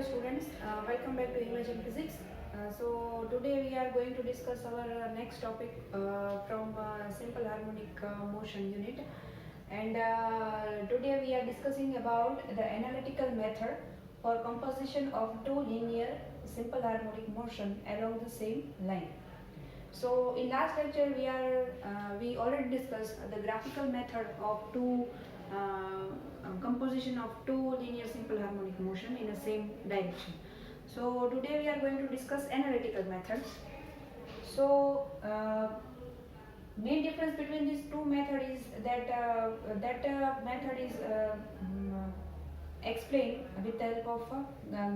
students, welcome back to Imagine Physics. Today we are going to discuss our next topic from simple harmonic motion unit, and today we are discussing about the analytical method for composition of two linear simple harmonic motion along the same line. So in last lecture we already discussed the graphical method of composition of two linear simple harmonic motion in the same direction. So today we are going to discuss analytical methods. So main difference between these two methods is that method is explained with the help of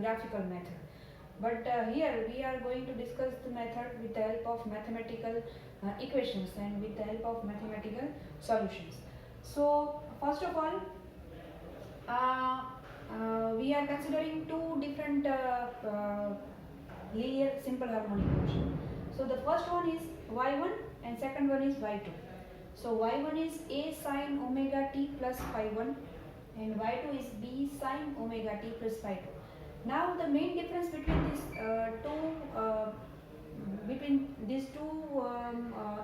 graphical method. But here we are going to discuss the method with the help of mathematical equations and with the help of mathematical solutions. So first of all, we are considering two different linear simple harmonic motion. So the first one is y1 and second one is y2. So y1 is a sine omega t plus phi 1 and y2 is b sine omega t plus phi 2. Now the main difference between these two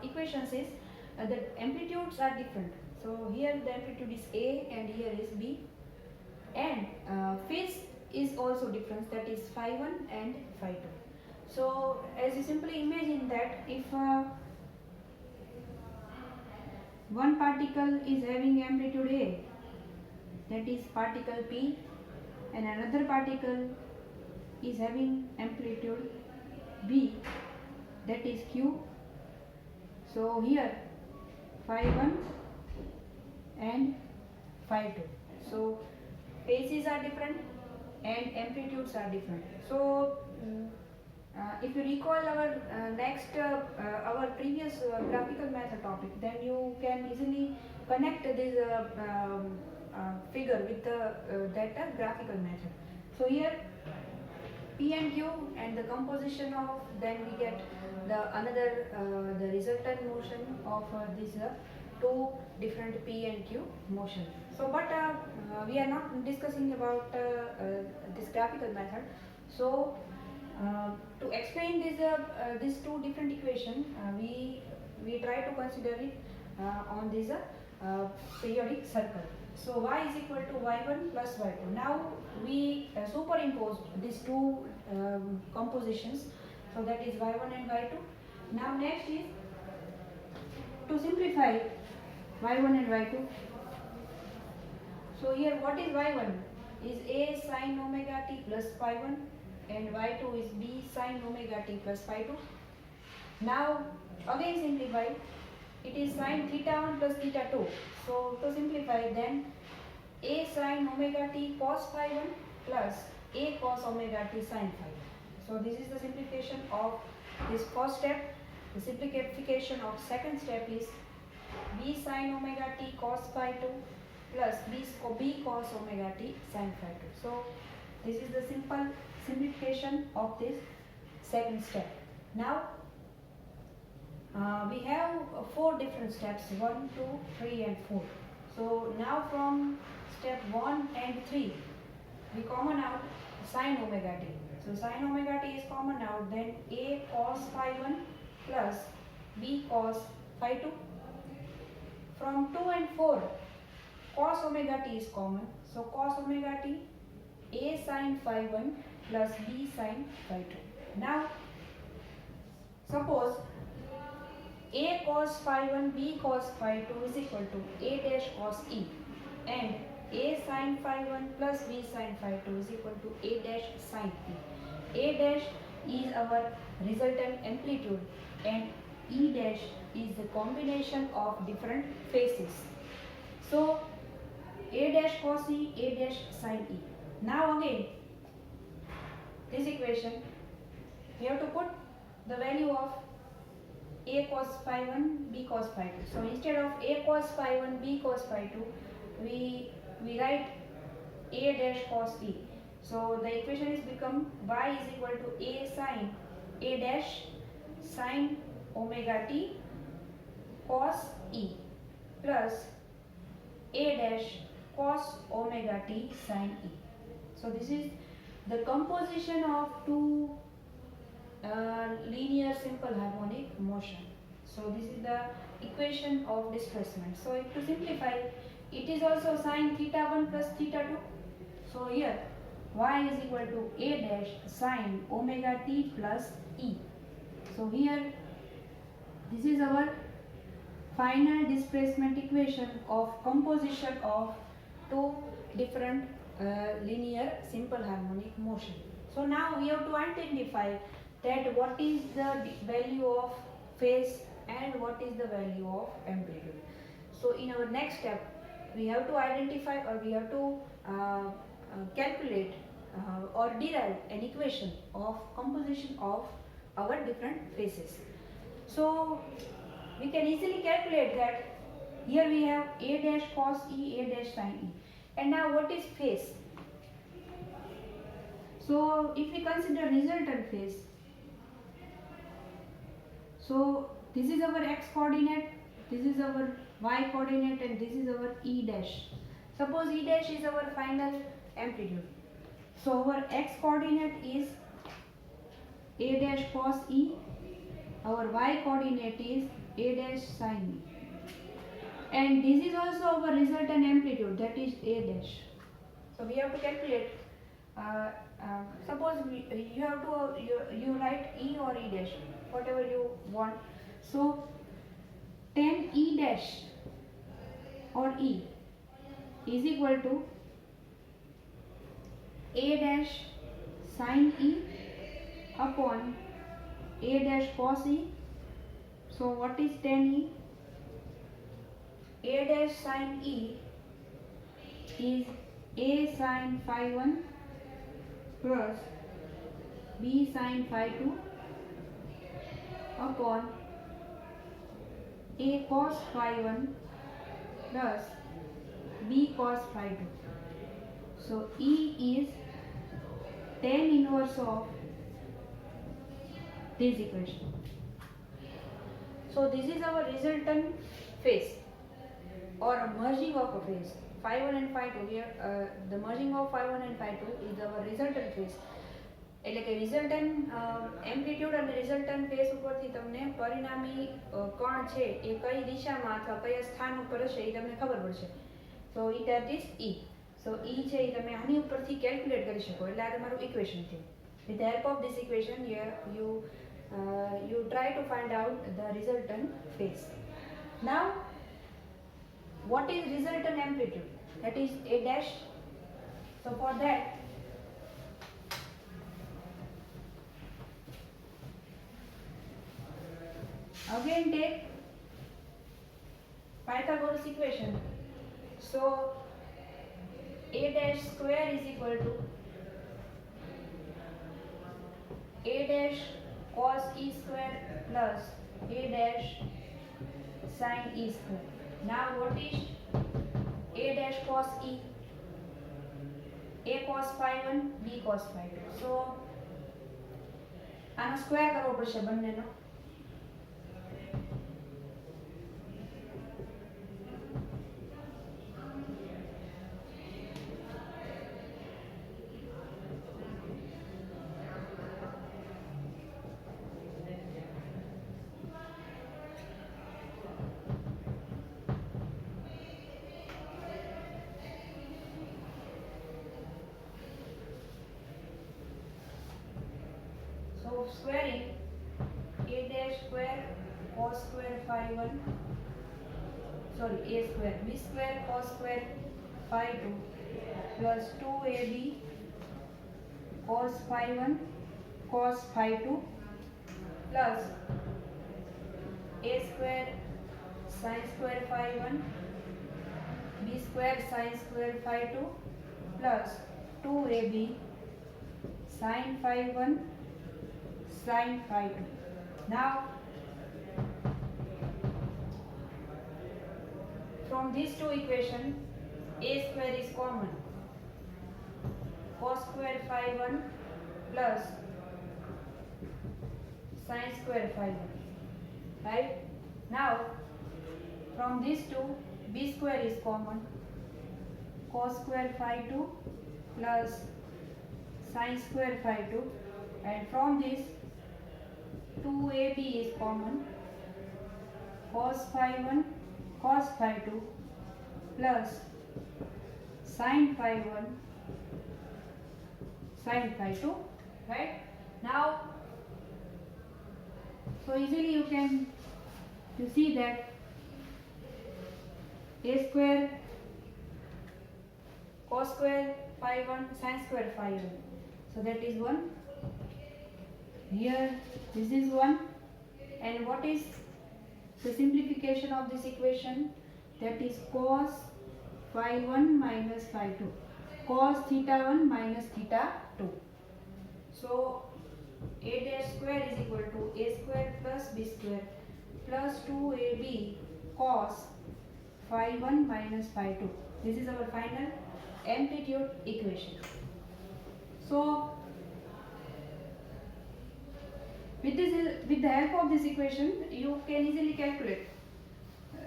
equations is the amplitudes are different. So here the amplitude is a and here is b, and phase is also different, that is phi 1 and phi 2. So as you simply imagine that if one particle is having amplitude a, that is particle p, and another particle is having amplitude b, that is q. So here phi 1 and phi 2. So phases are different and amplitudes are different. So if you recall our previous graphical method topic, then you can easily connect this figure with that graphical method. So here P and Q and the composition of, then we get the resultant motion of these two different P and Q motion. So but we are not discussing about this graphical method. So to explain these two different equations, we try to consider it on this periodic circle. So y is equal to y1 plus y2. Now we superimposed these two compositions, so that is y1 and y2. Now next is to simplify y1 and y2. So here what is y1 is a sine omega t plus phi 1 and y2 is b sine omega t plus phi 2. Now again simplify, it is sine theta 1 plus theta 2. So to simplify, then a sine omega t cos phi 1 plus a cos omega t sine phi 1. So this is the simplification of this first step. The simplification of second step is b sine omega t cos phi 2 plus b cos omega t sine phi 2. So this is the simple simplification of this second step. Now we have four different steps, 1, 2, 3 and 4. So now from step 1 and 3 we common out sine omega t. So sine omega t is common out, then a cos phi 1 plus b cos phi 2. From 2 and 4 cos omega t is common. So cos omega t a sine phi 1 plus b sine phi 2. Now suppose a cos phi 1 b cos phi 2 is equal to a dash cos e, and a sine phi 1 plus b sine phi 2 is equal to a dash sine e. A dash is our resultant amplitude and e dash is the combination of different phases. So a dash cos e, a dash sine e. Now again this equation we have to put the value of a cos phi 1 b cos phi 2. So instead of a cos phi 1 b cos phi 2, we write a dash cos e. So the equation is become y is equal to a sine a dash sine omega t cos e plus a dash cos omega t sine e. So this is the composition of two linear simple harmonic motion. So this is the equation of displacement. So to simplify, it is also sine theta 1 plus theta 2. So here y is equal to a dash sine omega t plus e. So here this is our final displacement equation of composition of two different linear simple harmonic motion. So now we have to identify that what is the value of phase and what is the value of amplitude. So in our next step we have to identify, or we have to calculate or derive an equation of composition of our different phases. So we can easily calculate that here we have a dash cos e, a dash sin e. And now what is phase? So if we consider resultant phase, so this is our x coordinate, this is our y coordinate, and this is our e dash. Suppose e dash is our final amplitude. So our x coordinate is a dash cos e, our y coordinate is a dash sin e, and this is also our resultant amplitude, that is a dash. So we have to calculate. Suppose you have to you write e or e dash, whatever you want. So tan e dash or e is equal to a dash sin e upon a dash cos e. So what is tan e? A dash sin e is a sin phi 1 plus b sin phi 2 upon a cos phi 1 plus b cos phi 2. So E is tan inverse of this equation. So this is our resultant phase or a merging of a phase. Phi 1 and phi 2 here, the merging of phi 1 and phi 2 is our resultant phase. એટલે કે resultant amplitude અને resultant phase ઉપરથી તમને પરિણામી કણ છે એ કઈ દિશામાં અથવા કયા સ્થાન ઉપર હશે એ તમને ખબર પડશે. સો ઈ ધેટ ઇઝ ઈ. સો ઈ છે એ તમે આની ઉપરથી કેલ્ક્યુલેટ કરી શકો. એટલે આ તમારું ઇક્વેશન છે. With the help of this equation here you try to find out the resultant phase. Now what is resultant amplitude? That is a dash. So for that again take Pythagoras equation. So a dash square is equal to a dash cos e square plus a dash sin e square. Now what is a dash cos e? A cos phi 1, b cos phi 2. So આનો square કરવો પડશે બંનેનો. Squaring a dash square cos square phi 1, sorry, a square b square cos square phi 2 plus 2ab cos phi 1 cos phi 2 plus a square sin square phi 1 b square sin square phi 2 plus 2ab sin phi 1 sin phi 2. Now from these two equations a square is common, cos square phi 1 plus sin square phi 1, right? Now from these two b square is common, cos square phi 2 plus sine square phi 2, and from this 2ab is common, cos phi 1 cos phi 2 plus sin phi 1 sin phi 2, right? Now so easily you see that a square cos square phi 1 sin square phi 1, so that is 1. Here this is 1, and what is the simplification of this equation? That is cos phi 1 minus phi 2, cos theta 1 minus theta 2. So a dash square is equal to a square plus b square plus 2ab cos phi 1 minus phi 2. This is our final amplitude equation. So with the help of this equation, you can easily calculate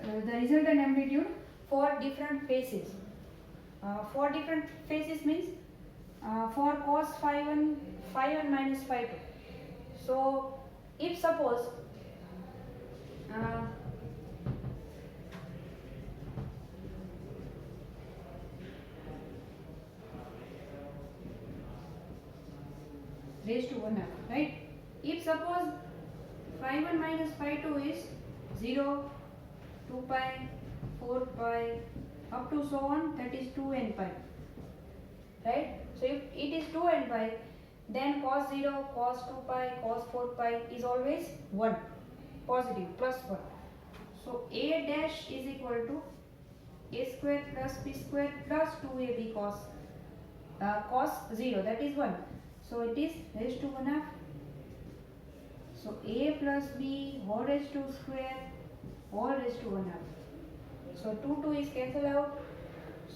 the resultant amplitude for different phases. For different phases means for cos phi 1 minus phi 2. So if suppose raised to 1 half, right? If suppose phi 1 minus phi 2 is 0, 2 pi, 4 pi, up to so on, that is 2n pi, right? So if it is 2n pi, then cos 0, cos 2 pi, cos 4 pi is always 1, positive, plus 1. So a dash is equal to a square plus b square plus 2ab cos 0, that is 1. So it is raised to 1 half. So a plus b whole raised to square whole raised to 1 half. So 2 is cancelled out.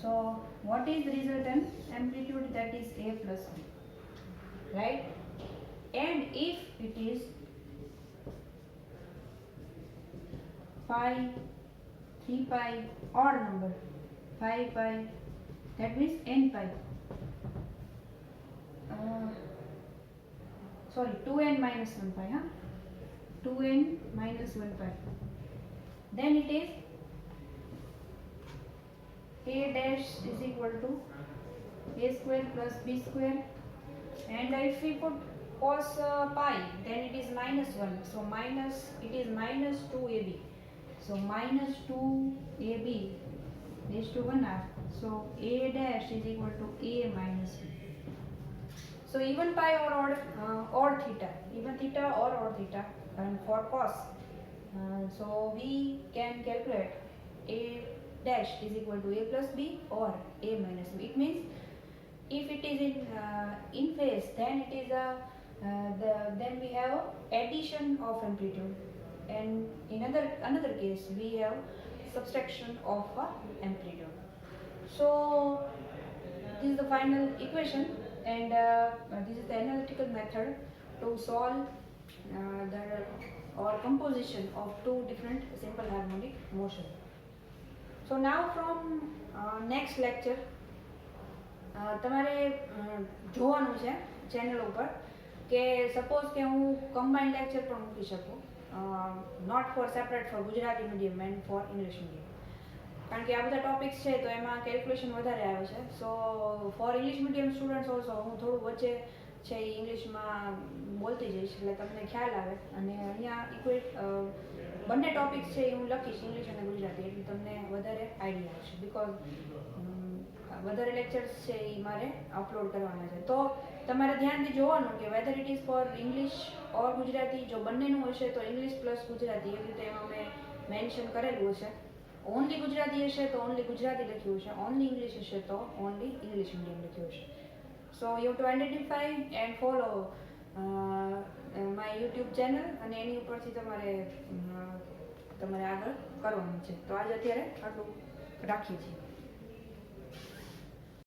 So what is the resultant amplitude? That is a plus b, right? And if it is pi, 3 pi, odd number, 5 pi, that means n pi. Sorry, 2n minus 1 pi, 2n minus 1 pi. Then it is a dash is equal to a square plus b square, and if we put cos pi, then it is minus 1. So it is minus 2ab. So minus 2ab raised to 1 half. So a dash is equal to a minus b. So even pi or theta, even theta or odd theta, and for cos, so we can calculate a dash is equal to a plus b or a minus b. It means if it is in phase, then it is then we have addition of amplitude, and in another case we have subtraction of amplitude. So this is the final equation, and this is the analytical method to solve or composition of two different simple harmonic motion. So now from next lecture તમારે જોવાનું છે channel ઉપર કે suppose કે હું combined lecture પણ મૂકી શકું, note for separate for Gujarati medium and for English medium, કારણ કે આ બધા ટોપિક્સ છે તો એમાં કેલ્ક્યુલેશન વધારે આવે છે. So for English medium students also હું થોડું વચ્ચે છે એ ઇંગ્લિશમાં બોલતી જઈશ એટલે તમને ખ્યાલ આવે, અને અહીંયા બંને ટોપિક્સ છે એ હું લખીશ ઇંગ્લિશ અને ગુજરાતી, એટલે તમને વધારે આઈડિયા આવશે, બિકોઝ વધારે લેક્ચર્સ છે એ મારે અપલોડ કરવાના છે. તો તમારે ધ્યાનથી જોવાનું કે weather it is four English ઓર ગુજરાતી, જો બંનેનું હશે તો ઇંગ્લિશ પ્લસ ગુજરાતી એવી રીતે એમાં મેં મેન્શન કરેલું હશે. ઓનલી ગુજરાતી હશે તો ઓનલી ગુજરાતી લખ્યું હશે, ઓનલી ઇંગ્લિશ હશે તો ઓનલી ઇંગ્લિશ મીડિયમ લખ્યું હશે. So you to identify and follow my YouTube channel, અને એની ઉપરથી તમારે આગળ કરવાનું છે. તો આજે અત્યારે આટલું રાખીએ છીએ.